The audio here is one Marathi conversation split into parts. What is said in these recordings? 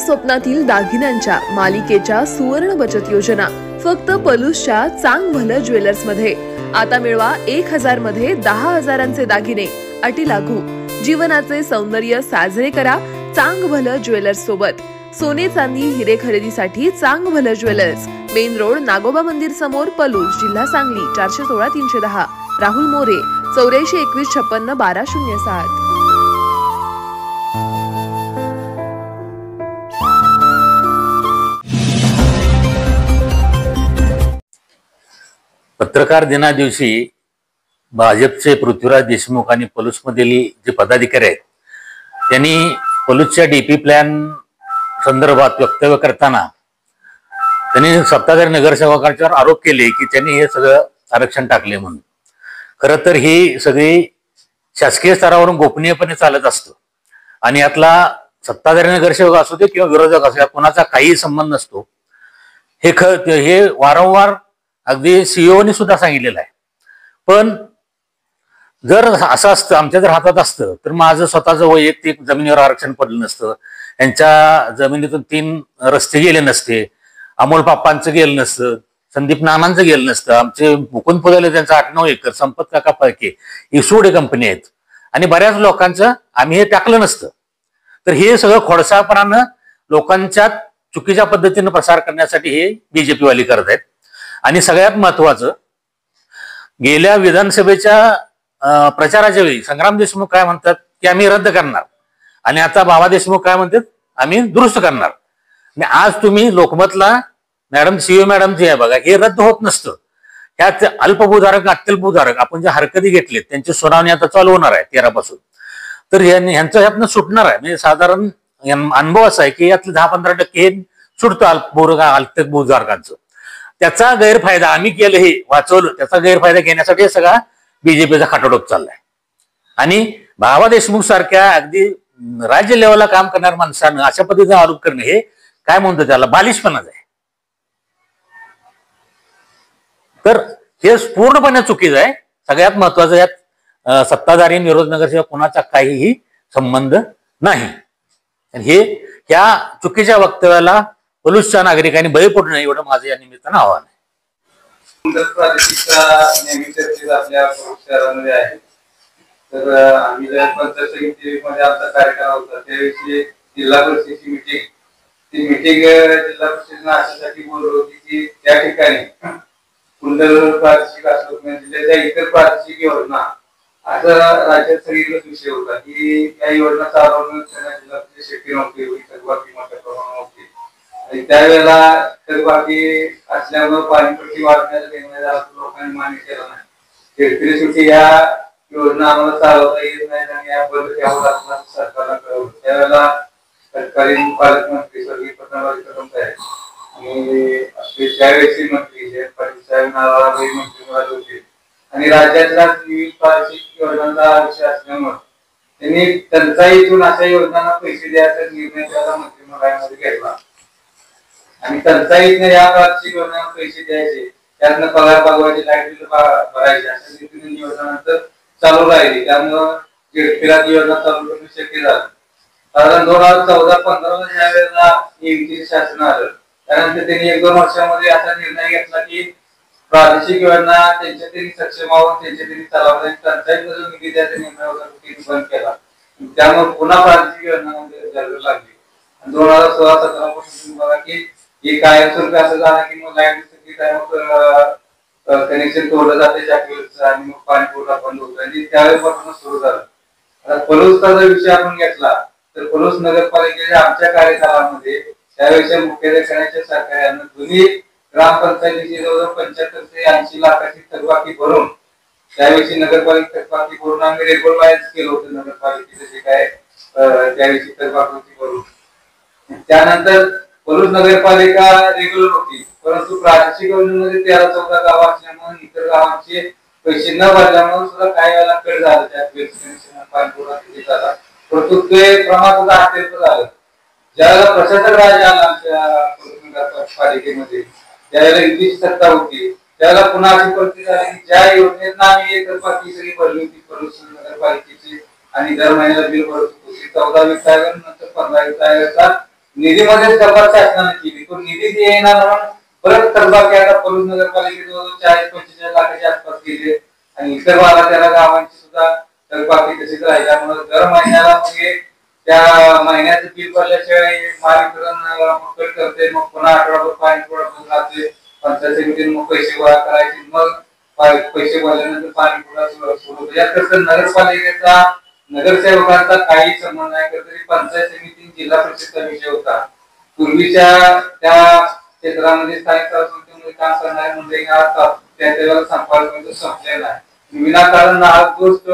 स्वप्नातील दागिन्यांच्या मालिकेच्या सुवर्ण बचत योजना फक्त पलूसच्या चांग भलं ज्वेलर्स मध्ये। आता मिळवा 1000 मध्ये 10,000चे दागिने, अटी लागू। जीवनाचे सौंदर्य साजरे करा चांग भलं ज्वेलर्स सोबत। सोने चांदी हिरे खरेदीसाठी चांग भलं ज्वेलर्स, मेन रोड, नागोबा मंदिर समोर, पलूस, जिल्हा सांगली। 416 310। राहुल मोरे 84 21 56 1207। पत्रकार दिना दिवशी भाजपचे पृथ्वीराज देशमुख आणि पलूसमधील जे पदाधिकारी आहेत त्यांनी पलूसच्या डीपी प्लॅन संदर्भात वक्तव्य करताना त्यांनी सत्ताधारी नगरसेवकांच्यावर आरोप केले की त्यांनी हे सगळं आरक्षण टाकले म्हणून। खरं तर ही सगळी शासकीय स्तरावरून गोपनीयपणे चालत असतं आणि यातला सत्ताधारी नगरसेवक असू दे किंवा विरोधक असू दे कोणाचा काही संबंध नसतो। हे वारंवार अगदी सीईओनी सुद्धा सांगितलेलं आहे। पण जर असं असतं, आमच्या जर हातात असतं तर माझं स्वतःचं वैयक्तिक जमिनीवर आरक्षण पडलं नसतं, यांच्या जमिनीतून 3 रस्ते गेले नसते, अमोल पाप्पांचं गेलं नसतं, संदीप नानांचं गेलं नसतं, आमचे मुकुंद पुजाले त्यांचं 8-9 एकर, संपत काका फळके इसूड कंपनी आहेत आणि बऱ्याच लोकांचं आम्ही हे टाकलं नसतं। तर हे सगळं खोडसाळपणानं लोकांच्या चुकीच्या पद्धतीनं प्रसार करण्यासाठी हे बीजेपी वाली करत आहेत। आणि सगळ्यात महत्वाचं, गेल्या विधानसभेच्या प्रचाराच्या वेळी संग्राम देशमुख काय म्हणतात की आम्ही रद्द करणार, आणि आता बाबा देशमुख काय म्हणतात आम्ही दुरुस्त करणार। आणि आज तुम्ही लोकमतला मॅडम सीईओ मॅडम जे आहे बघा, हे रद्द होत नसतं। ह्यात अल्पभूधारक अत्यल्पभूधारक आपण ज्या हरकती घेतलेत त्यांची सुनावणी आता चालू होणार आहे 13 पासून। तर ह्यांचं ह्यातनं सुटणार आहे, म्हणजे साधारण अनुभव असा आहे की यातले 10-15% हे सुटतं अल्पभूधारकांचं। त्याचा गैरफायदा आम्ही केलं, हे वाचवलं, त्याचा गैरफायदा घेण्यासाठी सगळा बीजेपीचा खाटाडोप चाललाय। आणि बाबा देशमुख सारख्या अगदी राज्य लेवलला काम करणाऱ्या माणसानं अशा पद्धतीचा आरोप करणं हे काय म्हणतो त्याला बालिशपणाच आहे। तर हे पूर्णपणे चुकीचं आहे। सगळ्यात महत्वाचं यात सत्ताधारी विरोध नगरसेवक कोणाचा काहीही संबंध नाही। हे ह्या चुकीच्या वक्तव्याला पलूसच्या नागरिकांनी बळी पडू नये एवढं माझं या निमित्तानं आव्हान आहे। आपल्या शहरामध्ये आहे, तर आम्ही ज्या पंचायत समितीमध्ये आमचा कार्यक्रम होता त्यावेळी जिल्हा परिषदेची मीटिंग जिल्हा परिषदेनं अशासाठी बोलवली होती की त्या ठिकाणी कुंडल प्रादेशिक असो जिल्ह्याच्या इतर प्रादेशिक योजना असा राज्यात सगळीकडे विषय होता की त्या योजना चालवणं जिल्हा परिषद शक्य नव्हती, थकबाकी मोठ्या प्रमाणात होती। त्यावेळेला थकबाकी असल्यामुळे पाणीपट्टी वाढण्याचा लोकांनी मान्य केला नाही। शेतकरी सुट्टी या योजना आम्हाला चालवता येत नाही आणि या बंद ठेवावं लागणार सरकारला कळवलं। त्यावेळेला सरकारी पालकमंत्री स्वर्गीय पद्मनाभ कदम साहेब आणि आपले त्यावेळेचे मंत्री जयंत पाटील साहेब नावाचे मंत्री मिळाले होते आणि राज्यातल्या विविध प्रादेशिक योजनांचा विषय असल्यामुळे त्यांनी टंचाईतून अशा योजनांना पैसे द्यायचा निर्णय त्याला मंत्रिमंडळामध्ये घेतला आणि टंचाईतनं या प्रादेशिक योजनांना पैसे द्यायचे, त्यातनं पगार भागवायचे, लाईट बिल भरायचे, अशा रीतीने योजना नंतर चालू राहिली। त्यामुळं फिराची योजना चालू करणं शक्य झालं। साधारण 2014-15 ज्या वेळेला युतीचे शासन आलं त्यानंतर त्यांनी 1-2 वर्षामध्ये असा निर्णय घेतला की प्रादेशिक योजना त्यांच्या त्यांनी सक्षम व्हावं, त्यांच्या त्यांनी चालवल्या, टंचाईतनं जो निधी द्यायचा निर्णय होता तो त्यांनी बंद केला। त्यामुळे पुन्हा प्रादेशिक योजना जायला लागली। 2016-17 पासून बघा की हे कायमस्वरूपी असं झालं की मग लाईट कनेक्शन तोडलं जाते टाकीवरचं आणि मग पाणी पुरवठा बंद होतो आणि त्यावेळेपासून सुरू झालं। आता पलूसचा जर विषय आपण घेतला तर पलूस नगरपालिकेच्या आमच्या कार्यकालामध्ये त्यावेळेच्या मुख्याधिकाऱ्यांच्या सरकारनं दोन्ही ग्रामपंचायतीची जवळजवळ 75 ते 80 लाखाची थकबाकी भरून त्यावेळेची नगरपालिका थकबाकी भरून आम्ही रेग्युलराइज केलं होतं नगरपालिकेचं जे काय त्यावेळेची थकबाकी भरून। त्यानंतर पलूस नगरपालिका रेग्युलर होती, परंतु प्रादेशिक योजनेमध्ये 13-14 गावं असल्यामुळे इतर गावांचे पैसे न भरल्यामुळे सुद्धा काही वेळेला कट झालं त्या पाणीपुरवठा झाला, परंतु ते प्रमाण सुद्धा अत्यल्प झालं। ज्यावेळेला प्रशासक राज आला आमच्या पालिकेमध्ये त्यावेळेला युतीची सत्ता होती त्यावेळेला पुन्हा अशी परिस्थिती झाली की ज्या योजनेत आम्ही एक बाकी सगळी भरली होती पलूस नगरपालिकेची आणि दर महिन्याला बिल भरत होतो 14 वित्त आयोग नंतर 15 वित्त आयोगाचा निधीमध्ये कपात शासनाने केली, तो निधी येणार म्हणून परत थकबाकी आता पलूस नगरपालिकेजवळ 40-45 लाखाच्या आसपास गेले आणि इतर 12-13 गावांची सुद्धा थकबाकी तशीच राहिली. त्यामुळे दर महिन्याला म्हणजे त्या महिन्याचं बिल भरल्याशिवाय महावितरण कट करते, मग पुन्हा आठवडाभर पाणी पुरवठा लागते, पंचायत समितीने मग पैसे गोळा करायचे, मग पैसे भरल्यानंतर पाणी पुरवठा सुरू होतो. यात कसं नगरपालिकेचा नगरसेवकांचा काही संबंध नाही, तरी पंचायत समिती जिल्हा परिषदचा विषय होता. पूर्वीच्या त्या क्षेत्रामध्ये स्थानिक संस्थेमध्ये काम करणारे मंडळी त्याला संपर्क संपलेला आहे. विनाकारण नाहक गोष्ट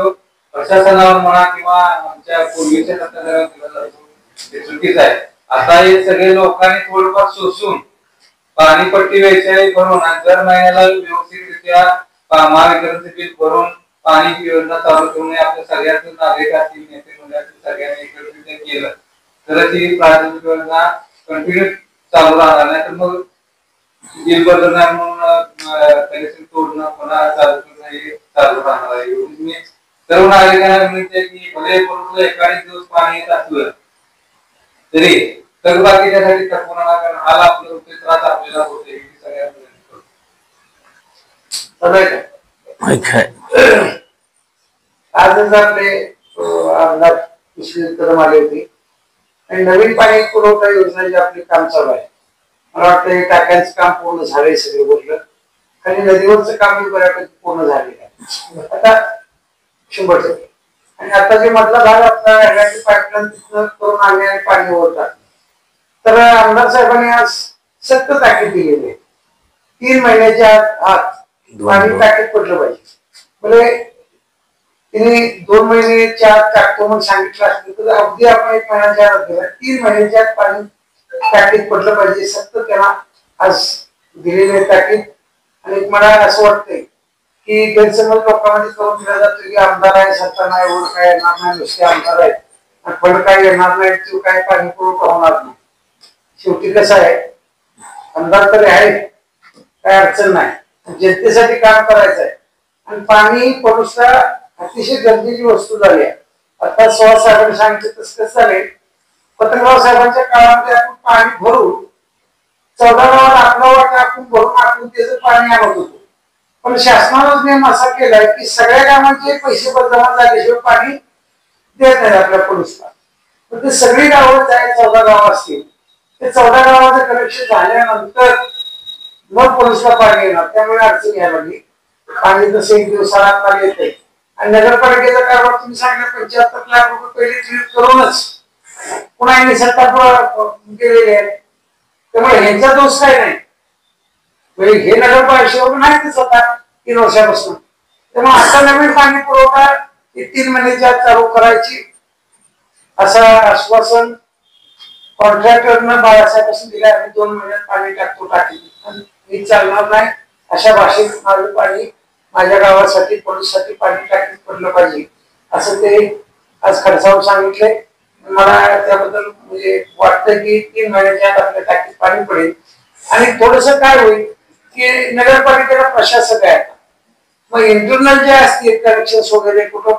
प्रशासनावर म्हणा किंवा आमच्या पूर्वीच्या तंत्रज्ञानावर दिला जातो, हे चुकीचं आहे. आता हे सगळे लोकांनी थोडंफार सोसून पाणीपट्टी वेळच्यावेळी भरून दर महिन्याला व्यवस्थितरित्या महावितरणचे बिल भरून पाणी योजना चालू करून आपल्या सगळ्याच नागरिकांतील नेते मंडळातील सगळ्यांनी एकत्रित केलं तर ती प्राथमिक योजना कंटिन्यू चालू राहणार नाही. तर मग बिल बदलणार म्हणून कनेक्शन तोडणं पुन्हा चालू करणं हे चालू राहणार आहे. मी सर्व नागरिकांना विनंती आहे की भले परंतु 41 दिवस पाणी येत असलं तरी थकबाकीच्यासाठी थकू नका, कारण हाल आपलं होते, त्रास आपल्याला होते, सगळ्यांना आजच आपले आमदार कृषी कदम आले होते आणि नवीन पाणी पुरवठा योजनेचे आपले काम चालू आहे. मला वाटतं टाक्यांचं काम पूर्ण झालंय, सगळं बोललं खाली नदीवरचं काम बऱ्यापैकी पूर्ण झालेलं आहे आता 100%. आणि आता जे मधला भाग आपला पाईपलाईन तिथनं करून आणले आणि पाणी ओढतात, तर आमदार साहेबांनी आज सक्त ताकीद दिलेली आहे 3 महिन्याच्या आत पाणी टाकीत पडलं पाहिजे. म्हणजे तिने 2 महिन्याच्या आत टाकतो म्हणून सांगितलं असतं तर अगदी आपण 1 महिन्याच्या आत दिला, 3 महिन्याच्या आत पाणी टाकीत पडलं पाहिजे, सक्त त्यांना आज दिलेले ताकीद. आणि मला असं वाटतंय की गैरसमज लोकांमध्ये करून दिला जातो की आमदार आहे, सत्ता नाही, ओढ काय येणार नाही, नुसते आमदार आहेत आणि फळ काय येणार नाही, तो काय पाणी पुरवठा होणार नाही. शेवटी कसं आहे, आमदार तरी आहे, काय अडचण नाही, जनतेसाठी काम करायचं आहे. आणि पाणी पडुसा अतिशय गरजेची वस्तू झाली आहे. आता सुहास साहेबांनी सांगितलं तसं कसं झालंय, पतंगराव साहेबांच्या काळामध्ये आपण पाणी भरून 14 गावात आपला वाटा आपण भरून आपण त्याचं पाणी आणत होतो. पण शासनानं नियम असा केलाय की सगळ्या गावांचे पैसे जमा झाल्याशिवाय पाणी देत नाही आपल्या पोलिसला. तर ते सगळी गावं 14 गाव असतील, ते 14 गावाचं कनेक्शन झाल्यानंतर मग पोलिसला पाणी येणार, त्यामुळे अडचण यायला लागली. पाणी जसं 1 दिवसाला येते आणि नगरपालिकेचा कारभार तुम्ही सांगितलं 75 लाख रुपये पहिले ट्रीट करूनच पुन्हा यांनी सत्ता केलेली आहे. त्यामुळे ह्यांचा दोष काय नाही, म्हणजे हे नगरपालिकेवर नाही स्वतः 3 वर्षापासून. त्यामुळे आता नवीन पाणी पुरवठा 3 महिन्याच्या चालू करायची असं आश्वासन कॉन्ट्रॅक्टरनं बाळासाहेबांपासून दिलं. आम्ही 2 महिन्यात पाणी टाकतो टाकी मी चालणार नाही अशा भाषेत माझं पाणी माझ्या गावासाठी पोलिससाठी पाणी टाकीत पडलं पाहिजे असं ते आज खडसावून सांगितले. मला त्याबद्दल म्हणजे वाटतं की 3 महिन्याच्या आत आपल्या टाकीत पाणी पडेल. आणि थोडस काय होईल की नगरपालिकेला प्रशासक आहे, मग इंटरनल जे असतील कनेक्शन वगैरे कुठं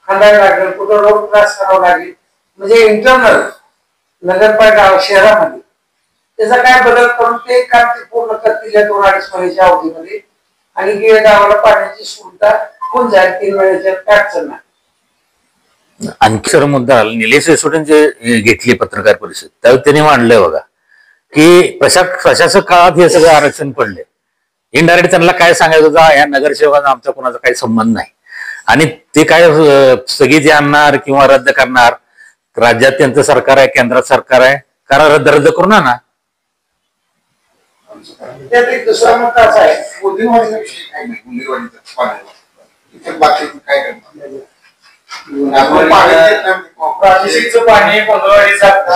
खंडायला लागेल, कुठं रोड क्रॉस करावं लागेल, म्हणजे इंटरनल नगरपालिका शहरामध्ये त्याचा काय बदल करून ते काम ते पूर्ण करतील या 2-2.5 महिन्याच्या अवधीमध्ये. आणि गावाला पाण्याची सुविधा होऊन जाईल 3 महिन्याच्या अडचण नाही. आणखी सर मुद्दा निलेश सिसोदियांचे घेतली पत्रकार परिषद, त्यावेळी त्यांनी मांडलंय बघा की प्रशासक काळात हे सगळं आरक्षण पडले. इनडायरेक्ट त्यांना काय सांगायचं होतं, या नगरसेवकांना आमचा कोणाचा काही संबंध नाही आणि ते काय स्थगिती आणणार किंवा रद्द करणार, राज्यात त्यांचं सरकार आहे, केंद्रात सरकार आहे, करा रद्द करू ना. त्यात एक दुसरा मुद्दा असा आहे, प्रादेशिकचं पाणी गोंधळवाडी जात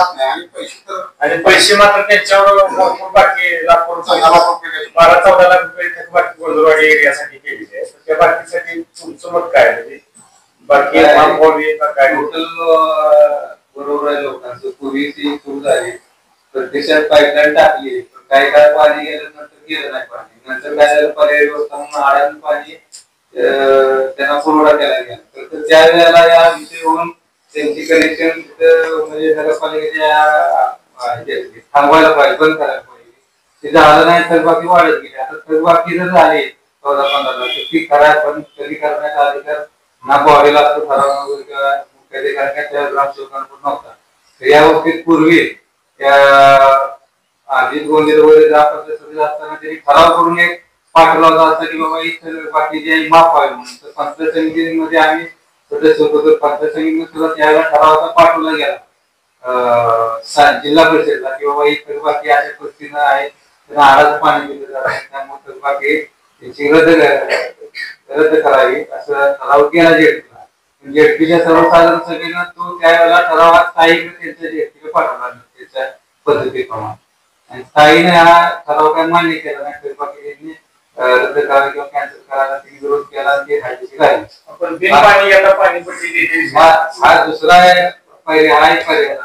आणि पैसे मात्र त्यांच्यावर बाकी 12-14 लाख रुपये बाकी गोंधळवाडी एरियासाठी केलेले आहे. त्या बाकीसाठी तुमचं मत काय, म्हणजे बाकी काय टोटल बरोबर आहे लोकांचं. पूर्वी ती सुरू झाली, प्रत्यक्षात पाईपलाईन टाकली, काही काळ पाणी गेलं, नंतर गेलं नाही पाणी, नंतर काय झालं पर्याय व्यवस्था म्हणून आडानं पाणी त्यांना पुरवठा केला गेला. तर त्या वेळेला या विषय होऊन त्यांची कनेक्शन म्हणजे नगरपालिकेच्या थांबवायला पाहिजे, बंद करायला पाहिजे. ते झालं नाही, थकबाकी वाढत गेली. आता थकबाकी जर झाली 14-15 लाख, ती पण कधी करण्याचा अधिकार ना बॉडीला असतो ठराव किंवा मुख्याधिकाऱ्यांना ग्रामसेवकांकडून नव्हता. तर या बाबतीत पूर्वी त्या अजित गोंधळ वगैरे ग्रामपंचायत असताना त्यांनी ठराव करून एक पाठवला होता असं की बाबा ही बाकी जे माफ व्हावे म्हणून. तर पंचायत समितीमध्ये आम्ही सदस्य होतो, तर पंचायत समितीने सुद्धा त्यावेळेला ठराव पाठवला गेला जिल्हा परिषदला की बाबा ही थकबाकी अशा परिस्थितीनं आहे, त्यांना आडाचं पाणी दिलं जात आहे, त्यामुळे थकबाकी त्याची रद्द करावी असं ठराव केला जेडपीला. जेडपीच्या सर्वसाधारण सभेनं तो त्यावेळेला ठरावात स्थायी त्यांच्या जेडपीला पाठवला त्याच्या पद्धतीप्रमाणे, आणि स्थायीने हा ठराव काय मान्य केला नाही. थकबाकी त्यांनी रद्द करावी किंवा कॅन्सल करायला त्यांनी विरोध केला, ते कायदेशीर आहे. आपण बिन पाणी आता पाणीपट्टी देते. हा दुसरा पर्याय, हा एक पर्याय झाला.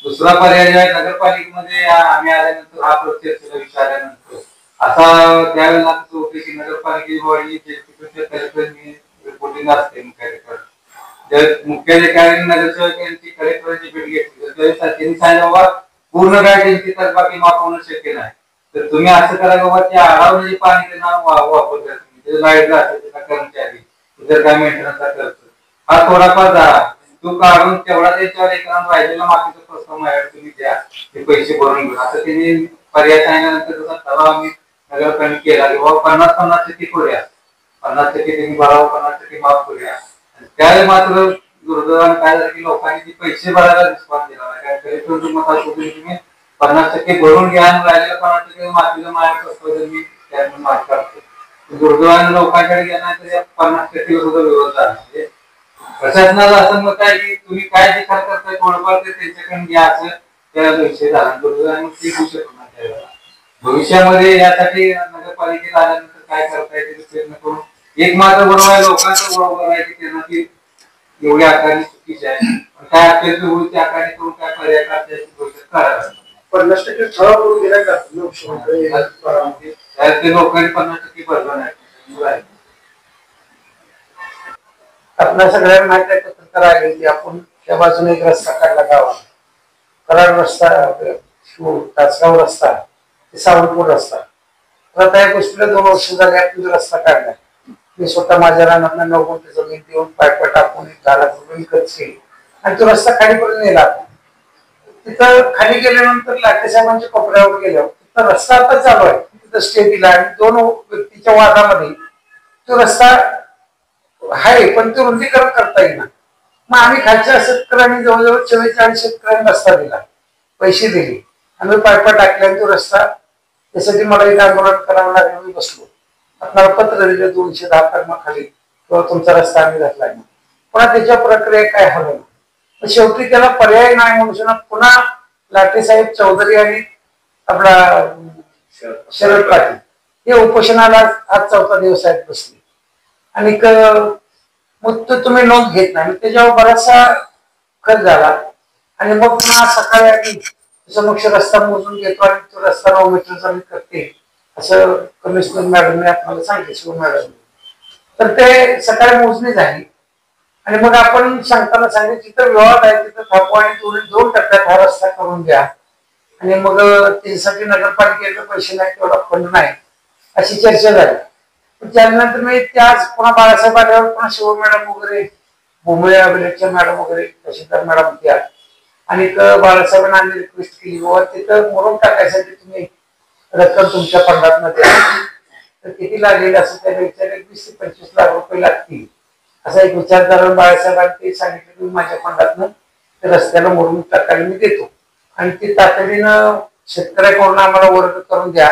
दुसरा पर्याय आहे नगरपालिकेमध्ये आम्ही आल्यानंतर हा प्रत्यक्ष विचारल्यानंतर आता त्यावेळेला की नगरपालिकेची बॉडी कलेक्टरनी रिपोर्टिंग असते मुख्याधिकारी. जर मुख्याधिकारी नगरसेवकांची कलेक्टरची भेट घेतली तर त्यांनी सांगितलं बाबा पूर्ण काय त्यांची थकबाकी माफ होणं शक्य नाही, तर तुम्ही असं करा बाबा त्या आडावणे पाणी त्यांना वापरता तुम्ही, लाईट राहते त्याचा कर्मचारी जर काय मेंटेनन्सचा खर्च हा थोडाफार झाला, तो काढून तेवढा त्याच्यावर एकराम राहिलेला मातीचा प्रस्ताव माझ्याकडे तुम्ही द्या, ते पैसे भरून घेऊ असं त्यांनी पर्याय सांगितल्यानंतर तसा ठराव आम्ही नगरपालिका केला की बाबा 50-50% करूया, 50% त्यांनी भरावं, 50% माफ करूया. त्यावेळी मात्र दुर्दैवाने काय झालं की लोकांनी ते पैसे भरायला रिस्पॉन्स दिला नाही. काय कलेक्टरचं मत असं तुम्ही 50% भरून घ्या आणि राहिलेला 50% मातीचा माझ्या प्रस्ताव मी त्यातून माफ करतो. दुर्दैवाने लोकांकडे गेला तर या 50% सुद्धा विरोध झाला. म्हणजे प्रशासनाला असं मत आहे की तुम्ही काय जे खर्च करताय थोडंफार ते त्यांच्याकडून घ्या असं त्या विषय झाला. दुर्दैवाने ते होऊ शकत नाही त्यावेळेला. भविष्यामध्ये यासाठी नगरपालिकेत आल्यानंतर काय करता येते प्रयत्न करून एक मात्र बरोबर आहे, लोकांचं बरोबर आहे की त्यांना ती एवढी आकारणी चुकीची आहे, काय अत्यंत होईल त्या आकारणी करून काय पर्याय त्याची गोष्ट करायला 50% ठराव करून दिला का ते लोकांनी 50% भरलं नाही. आपल्या सगळ्यांना माहिती आहे पत्रकार आले की आपण त्या बाजूने एक रस्ता काढला गावात, कराड रस्ता, तासगाव रस्ता, सावंतपूर रस्ता. तर आता या गोष्टीला 2 वर्ष झाले आपण रस्ता काढला. मी स्वतः माझ्या रानातला 9 गुंठे जमीन देऊन पायपा टाकून 10 लाख रुपये विकत केली आणि तो रस्ता खालीपर्यंत नेला. तिथं खाली गेल्यानंतर लाटे साहेबांच्या कोपऱ्यावर गेल्यावर तिथं रस्ता आता चालू आहे, तिथं स्टे दिला आणि 2 व्यक्तीच्या वादामध्ये तो रस्ता आहे पण ते रुंदीकरण करता येईल. मग आम्ही खालच्या शेतकऱ्यांनी जवळजवळ 44 शेतकऱ्यांनी रस्ता दिला, पैसे दिले, आम्ही पायपा टाकल्या आणि तो रस्ता त्यासाठी मला एक आंदोलन करावं लागलं. मी बसलो, आपल्याला पत्र दिलं 210 कलमाखाली किंवा तुमचा रस्ता आम्ही घातला नाही. पुन्हा त्याच्या प्रक्रिया काय हवं, शेवटी त्याला पर्याय नाही म्हणून पुन्हा लाटेसाहेब चौधरी आणि आपला शरद पाटील हे उपोषणाला आज 4था दिवस आहेत बसले आणि मग तो तुम्ही नोंद घेत नाही. त्याच्यावर बराचसा खर्च झाला आणि मग पुन्हा सकाळी आम्ही समक्ष रस्ता मोजून घेतो आणि तो रस्ता 9 मीटरचा मी करते असं कमिशनर मॅडमने आपल्याला सांगितलं, शिव मॅडम. तर ते सकाळी मोजणी झाली आणि मग आपण सांगताना सांगितलं जिथं विवाद आहे तिथं थांबवा आणि 2 हा रस्ता करून द्या आणि मग त्याच्यासाठी नगरपालिकेला पैसे नाही, तेवढा फंड नाही अशी चर्चा झाली. त्यानंतर मी त्याच पुन्हा बाळासाहेब आल्यावर पुन्हा शिव मॅडम वगैरे, भूमिळे अभिलेखच्या मॅडम वगैरे, तहसीलदार मॅडम त्या आणि बाळासाहेबांना आम्ही रिक्वेस्ट केली बाबा तिथं मुरुम टाकायसाठी तुम्ही रक्कम तुमच्या फंडात द्या. तर किती लागेल असं त्याने विचारलं. 20 ते 25 लाख रुपये लागतील असा एक विचार करून बाळासाहेबांनी ते सांगितलं की माझ्या फंडातनं त्या रस्त्याला मुरुम टाकायला मी देतो आणि ते तातडीनं शेतकऱ्याकडून आम्हाला वर्ग करून द्या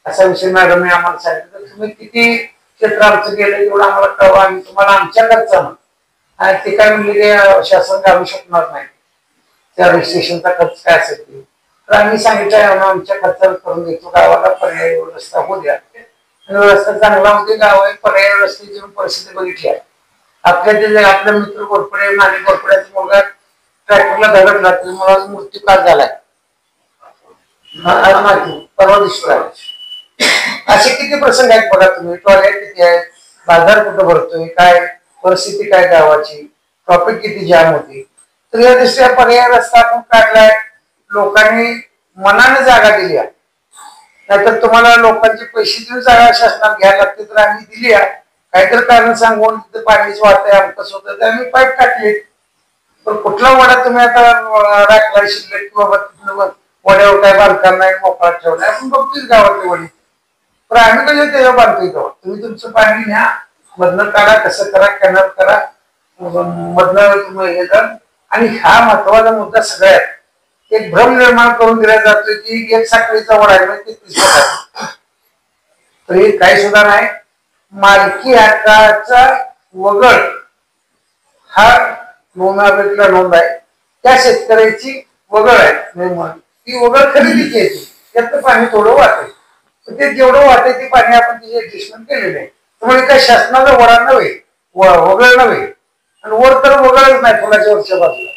असा विषय मॅडमने आम्हाला सांगितलं. तर तुम्ही किती क्षेत्र आमचं गेलं तेवढं आम्हाला कळवा, आम्ही तुम्हाला आमच्या खर्चानं, आणि ते काय म्हणले शासन घालू शकणार नाही, त्या रजिस्ट्रेशनचा खर्च काय असेल तर आम्ही सांगितलं आमच्या खर्चावर करून देतो, गावाला पर्यायी रस्ता होऊ द्या. रस्ता चांगला होते, गावाला पर्यायी रस्त्याची परिस्थिती बघितली आहे. आपल्या मित्र घोरपडे, माझे घोरपड्याचा मुलगा ट्रॅक्टरला धडकला, त्याचा मुलाचा मृत्यू काल झालाय परवा दिवशी. असे किती प्रसंग आहेत बघा तुम्ही. टॉयलेट किती आहेत, बाजार कुठं भरतोय, काय परिस्थिती काय गावाची, ट्रॉफिक किती जाम होती. तर या दृष्ट्या पर्याय रस्ता आपण काढलाय, लोकांनी मनाने जागा दिली आहे, नाहीतर तुम्हाला लोकांचे पैसे देऊन जागा शासनात घ्यायला लागते, तर आम्ही दिली आहे. काहीतरी कारण सांगून तिथे पाणीच वाहत आहे आमकंच होतं तर आम्ही पाईप टाकले. पण कुठला वडा तुम्ही आता राखला शिल्लक की बाबा तिथलं वड्यावर काय बांधकाम नाही मोकळा ठेवलाय, आपण बघतोय गावातली वडी. पण आम्ही म्हणजे त्याच्यावर बांधतोय गावात. तुम्ही तुमचं पाणी न्या, मधनं काढा, कसं करा, कॅनल करा, मधनं तुम्ही हे करा. आणि हा महत्वाचा मुद्दा सगळ्यात एक भ्रम निर्माण करून दिला जातोय की एक साखळीचा वडा आहे म्हणजे 33 तर हे काही सुद्धा नाही. मालकी हक्काचा वगळ हा नोंदणीला नोंद आहे, त्या शेतकऱ्याची वगळ आहे. ती वगळ खरेदीची यायची, त्यात पाणी थोडं वाटेल, ते जेवढं वाटेल ते पाणी आपण तिचे ऍडजस्टमेंट केलेलं आहे. त्यामुळे काही शासनाचा वडा नव्हे, वगळ नव्हे, आणि वर तर वगळच नाही फुलाच्या वरच्या बाजूला.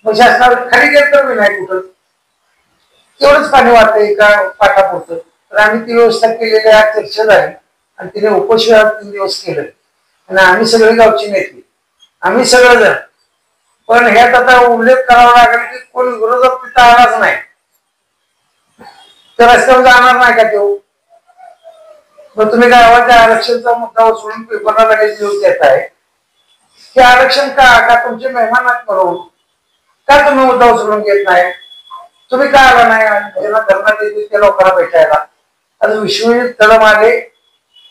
मग शासनाला खाली गेलं तर नाही कुठं, तेवढंच पाणी वाटतंय एका पाटापुरतं. तर आम्ही ती व्यवस्था केलेली आहे, चर्चा झाली आणि तिने उपोषण 3 दिवस केलं. आणि आम्ही सगळे गावची नेते, आम्ही सगळेजण. पण ह्यात आता उल्लेख करावा लागेल की कोण विरोधक तिथं आलाच नाही तर रस्त्यावर जाणार नाही का तो. मग तुम्ही गावाच्या आरक्षणचा मुद्दा उचलून पेपरला लगेच न्यूज देताय की आरक्षण का तुमचे मेहमान आहेत म्हणून का तुम्ही मुद्दा उचलून घेत नाही, तुम्ही का आला नाही. ज्यांना धरणात येतील त्या लोकांना भेटायला. आज विश्वजित कदम आले,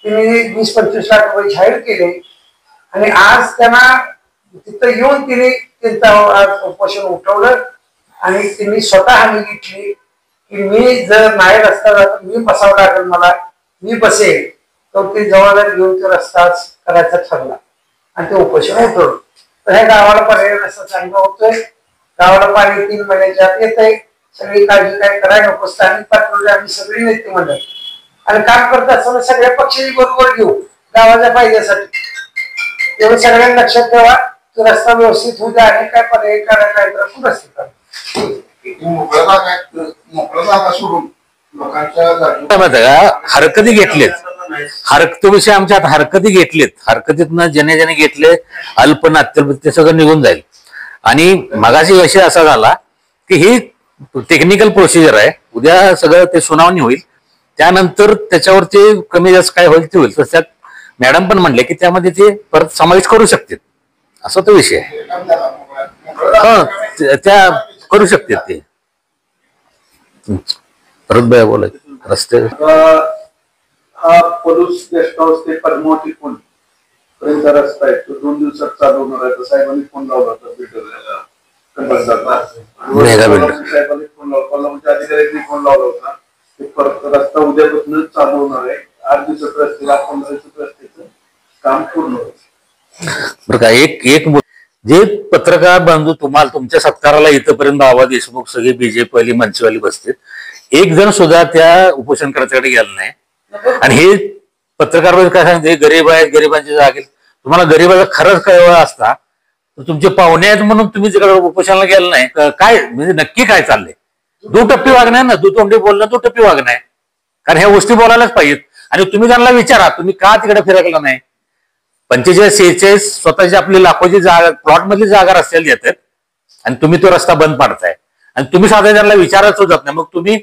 तिने 20-25 लाख रुपये जाहीर केले आणि आज त्यांना तिथं येऊन तिने त्यांचं उपोषण उठवलं आणि त्यांनी स्वतः हमी घेतली की मी जर नाही रस्ता जात मी बसावं लागेल, मला मी बसेल. तर ते जवळजवळ घेऊन तो रस्ता करायचा ठरला आणि ते उपोषण उठवलं. तर ह्या गावाला पर्याय रस्ता चांगला होतोय, गावाला पाणी 3 महिन्याच्या आत येत आहे. सगळी काळजी काय करायला नको. स्थानिक पातळीवर आम्ही सगळी नेते मंडळ आणि काम करत असताना सगळ्या पक्षांची बरोबर घेऊ गावाच्या फायद्यासाठी. एवढं सगळ्यांनी लक्षात ठेवा की रस्ता व्यवस्थित होऊ द्या आणि काय पर्याय करायला तर रस्ते करा. मोकळं जागा सोडून लोकांच्या हरकती घेतलेत, तो विषय आमच्या हरकती घेतलेत. हरकतीतनं ज्याने घेतले अल्प ना अत्यल्प ते सगळं निघून जाईल. आणि मगाशी विषय असा झाला की ही टेक्निकल प्रोसिजर आहे, उद्या सगळं ते सुनावणी होईल, त्यानंतर त्याच्यावर ते कमी जास्त काय होईल ते होईल. तर त्यात मॅडम पण म्हणले की त्यामध्ये ते परत समावेश करू शकतात, असा तो विषय आहे. त्या करू शकतात ते. परत बाय बोलायचं रस्ते हा पलूस गेस्ट हाऊस ते पद्मावती पूल पर्यंत रस्ता आहे, तो 2 दिवसात चालू होणार आहे. तर साहेबांनी फोन लावला होता बिल्डरला, साहेबांनी फोन लावला, कोल्हापूरच्या अधिकाऱ्यांनी फोन लावला होता. परत रस्ता उद्यापासून चालू होणार आहे. 8 दिवसात रस्त्याला 15 दिवसात रस्त्याचं काम पूर्ण होईल. बरं का, एक जे पत्रकार बंधू तुम्हाला तुमच्या सत्काराला इथपर्यंत बाबा देशमुख सगळे बीजेपी मनसेवाली बसते, एक जण सुद्धा त्या उपोषणकर्त्याकडे गेला नाही. आणि हे पत्रकार काय सांगते गरीब आहेत, गरिबांची जागे. तुम्हाला गरीबाचा खरंच कळवा असता तर तुमचे पाहुणे आहेत म्हणून तुम्ही तिकडे उपोषणाला गेला नाही, काय म्हणजे नक्की काय चाललंय. दुटप्पी वागणं ना, दुतोंडी बोलणं, दुटप्पी वागणं आहे. कारण ह्या गोष्टी बोलायलाच पाहिजेत. आणि तुम्ही त्यांना विचारा तुम्ही का तिकडे फिरकला नाही. 45-46 स्वतःची आपली लाखोची जागा प्लॉट मधली जागा रस्त्याला देतात आणि तुम्ही तो रस्ता बंद पाडताय आणि तुम्ही साधा त्यांना विचारायचं जात नाही. मग तुम्ही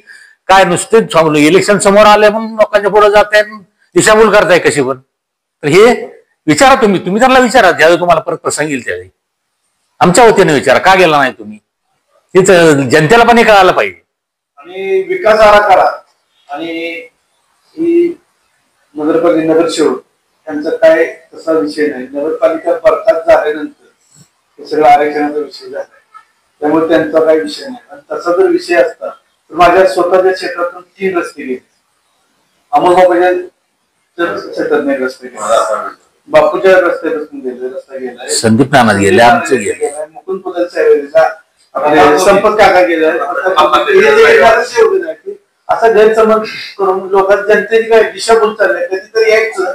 काय नुसते इलेक्शन समोर आले म्हणून लोकांच्या पुढे जाताय, दिशाभूल करताय कशी पण. तर हे विचारा तुम्ही त्यांना विचारा, ज्यावेळी तुम्हाला परत प्रसंग येईल त्यावेळी आमच्या वतीने विचारा का गेला नाही तुम्ही. हेच जनतेला पण हे कळायला पाहिजे. आणि विकास आराखडा आणि ही नगरपालिका नगरसेवक त्यांचा काय तसा विषय नाही. नगरपालिका बरखास्त झाल्यानंतर हे सगळं आरक्षणाचा विषय झाला, त्यामुळे त्यांचा काही विषय नाही. आणि तसा जर विषय असता तर माझ्या स्वतःच्या क्षेत्रातून 3 रस्ते गेले. अमोलबाबाच्या क्षेत्रात एक रस्ते गेले, बापूच्या रस्त्यापासून गेले रस्ता गेलाय, संदीप नाना गेले, आमचे गेले, मुकुंद पुदल साहेब संपर्क काका गेला. असा गैरसमज करून लोकांना जनतेची काय दिशाभूल चालली, कधीतरी यायचं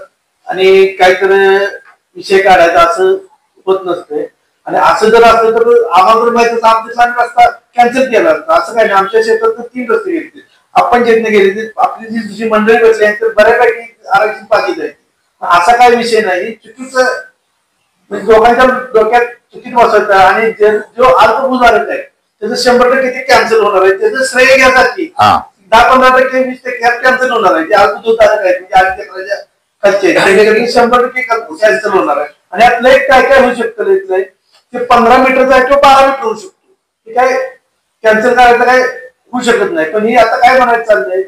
आणि काहीतरी विषय काढायचा असं होत नसते. आणि असं जर असलं तर आम्हाला जर माहिती आमच्या रस्ता कॅन्सल केला असता. असं काय नाही, आमच्या क्षेत्रात 3 रस्ते गेले. आपण जिथने गेले आपली जी दुसरी मंडळी बसली आहे तर बऱ्यापैकी आरक्षण पाहिजे जायचे. असा काही विषय नाही. चुकीचं म्हणजे लोकांच्या डोक्यात चुकीत बसवायचं आणि जो अल्पभूधारक आहे त्याचं 100% ते कॅन्सल होणार आहे. त्याचं श्रेय घ्यासाठी हा 10-15%, 20% कॅन्सल होणार आहे. जे अल्पदूतधारक आहेत म्हणजे 8 लेकराच्या खालचे त्याच्याकडे 100% कॅन्सल होणार आहे. आणि यातलं एक काय काय होऊ शकतं इथलं ते 15 मीटरचा आहे किंवा 12 मीटर होऊ शकतो. ते काय कॅन्सल करायचं काय होऊ शकत नाही. पण ही आता काय म्हणायचं चाललंय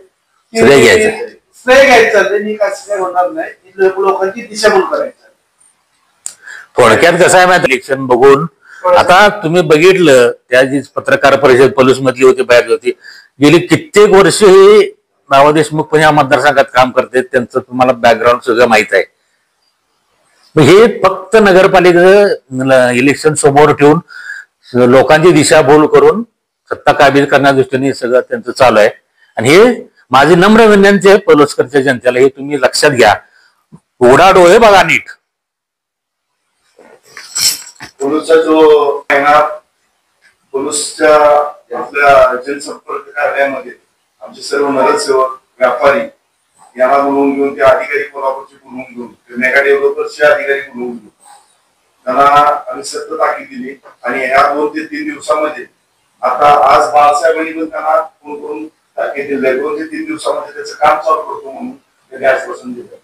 श्रेय घ्यायचं. श्रेय घ्यायचं चाललंय. ही काय काय होणार नाही. लोकांची दिशाभूल करायचं. थोडक्यात कसं आहे माहिती इलेक्शन बघून आता तुम्ही बघितलं त्या जी पत्रकार परिषद पलूस मधली होती बाहेर होती गेली कित्येक वर्ष हे नावा देशमुख पण या मतदारसंघात काम करते त्यांचं तुम्हाला बॅकग्राऊंड सगळं माहित आहे. हे फक्त नगरपालिकेचं इलेक्शन समोर ठेवून लोकांची दिशाभूल करून सत्ता काबीज करण्याच्या दृष्टीने सगळं त्यांचं चालू आहे. आणि हे माझी नम्र विनंती आहे पलुसकरच्या जनतेला हे तुम्ही लक्षात घ्या. उघडा डोळे बघा नीट. पोलूसचा जो आहे ना पोलूसच्या आपल्या जनसंपर्क कार्यालयामध्ये आमचे सर्व नगरसेवक व्यापारी यांना बोलवून घेऊन ते अधिकारी कोल्हापूरचे बोलवून घेऊन मेगा डेव्हलपर्सचे अधिकारी बोलवून घेऊन त्यांना आम्ही सतत ताकीद दिली. आणि ह्या 2 ते 3 दिवसामध्ये आता आज बाळासाहेबांनी पण त्यांना फोन करून ताकीद दिली 2 ते 3 दिवसामध्ये त्याचं काम चालू करतो म्हणून त्यांनी आश्वासन दिलं.